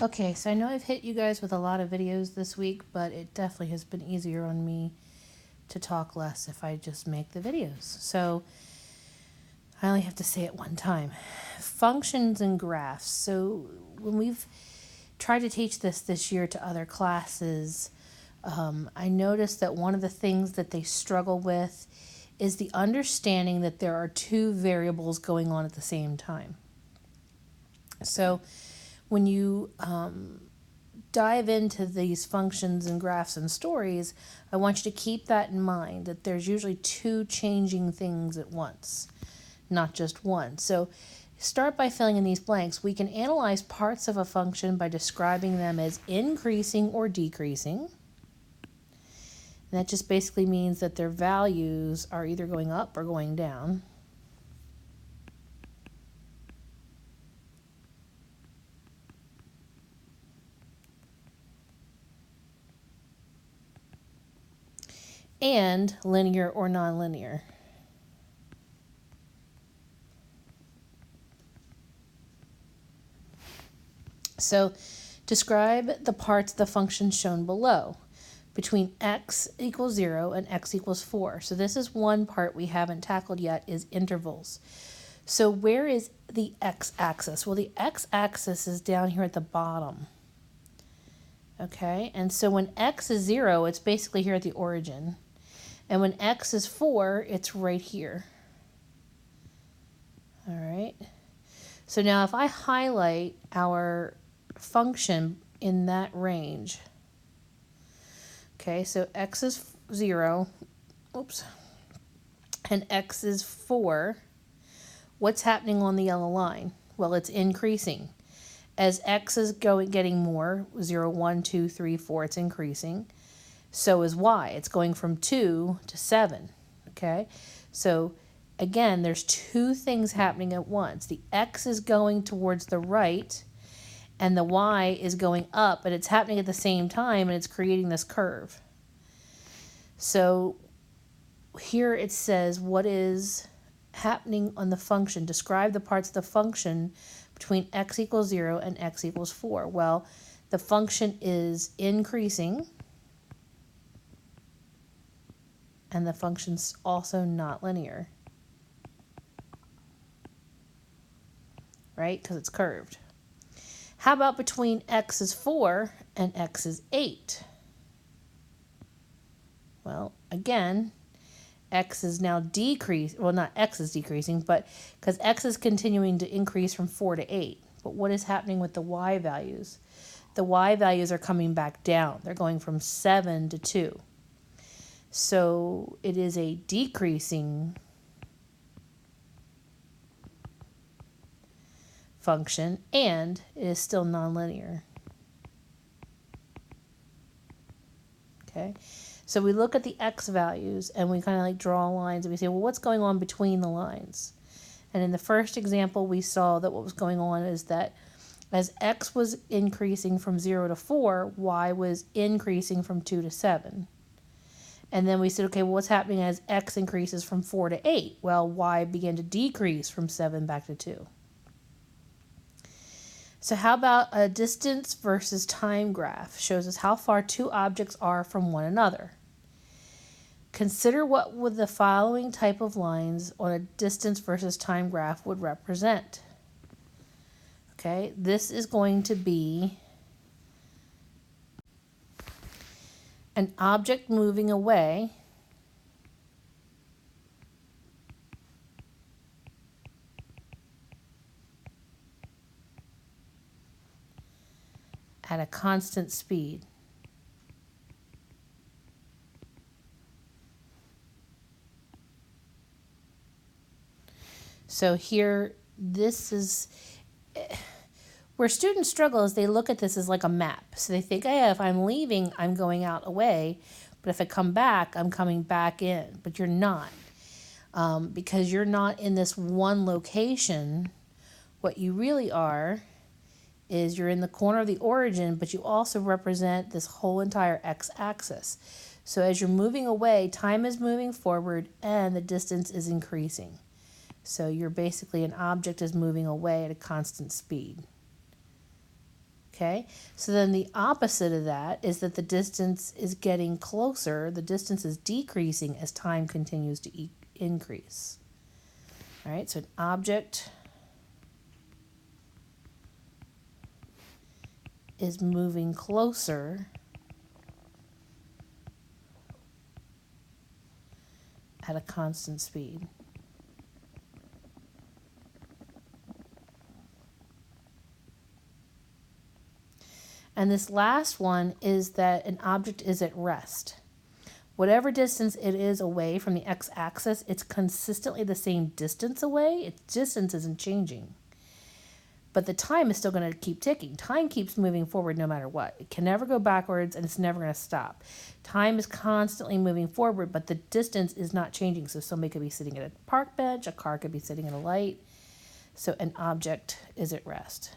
Okay, so I know I've hit you guys with a lot of videos this week, but it definitely has been easier on me to talk less if I just make the videos. So I only have to say it one time. Functions and graphs. So when we've tried to teach this year to other classes, I noticed that one of the things that they struggle with is the understanding that there are two variables going on at the same time. So when you dive into these functions and graphs and stories, I want you to keep that in mind, that there's usually two changing things at once, not just one. So start by filling in these blanks. We can analyze parts of a function by describing them as increasing or decreasing. And that just basically means that their values are either going up or going down. And linear or nonlinear. So describe the parts of the function shown below between x equals 0 and x equals 4. So this is one part we haven't tackled yet, is intervals. So where is the x-axis? Well, the x-axis is down here at the bottom. Okay, and so when x is 0, it's basically here at the origin. And when x is 4, it's right here. All right. So now if I highlight our function in that range, okay, so x is 0, oops, and x is 4, what's happening on the yellow line? Well, it's increasing. As x is getting more, 0, 1, 2, 3, 4, it's increasing. So is y. It's going from 2 to 7, okay? So again, there's two things happening at once. The x is going towards the right, and the y is going up, and it's happening at the same time, and it's creating this curve. So here it says what is happening on the function. Describe the parts of the function between x equals 0 and x equals 4. Well, the function is increasing, and the function's also not linear, right? Because it's curved. How about between x is 4 and x is 8? Well, again, x is now decreased. Well, not x is decreasing, but because x is continuing to increase from 4 to 8. But what is happening with the y values? The y values are coming back down. They're going from 7 to 2. So it is a decreasing function, and it is still nonlinear. Okay, so we look at the x values and we kind of like draw lines and we say, well, what's going on between the lines? And in the first example, we saw that what was going on is that as x was increasing from 0 to 4, y was increasing from 2 to 7. And then we said, okay, well, what's happening as x increases from 4 to 8? Well, y began to decrease from 7 back to 2. So how about a distance versus time graph? Shows us how far two objects are from one another. Consider what would the following type of lines on a distance versus time graph would represent. Okay, this is going to be an object moving away at a constant speed. So here, this is where students struggle, is they look at this as like a map. So they think, hey, if I'm leaving, I'm going out away, but if I come back, I'm coming back in. But you're not, because you're not in this one location. What you really are is you're in the corner of the origin, but you also represent this whole entire x-axis. So as you're moving away, time is moving forward and the distance is increasing. So you're basically, an object is moving away at a constant speed. Okay, so then the opposite of that is that the distance is getting closer. The distance is decreasing as time continues to increase. All right, so an object is moving closer at a constant speed. And this last one is that an object is at rest. Whatever distance it is away from the x-axis, it's consistently the same distance away. Its distance isn't changing. But the time is still going to keep ticking. Time keeps moving forward no matter what. It can never go backwards, and it's never going to stop. Time is constantly moving forward, but the distance is not changing. So somebody could be sitting at a park bench, a car could be sitting at a light. So an object is at rest.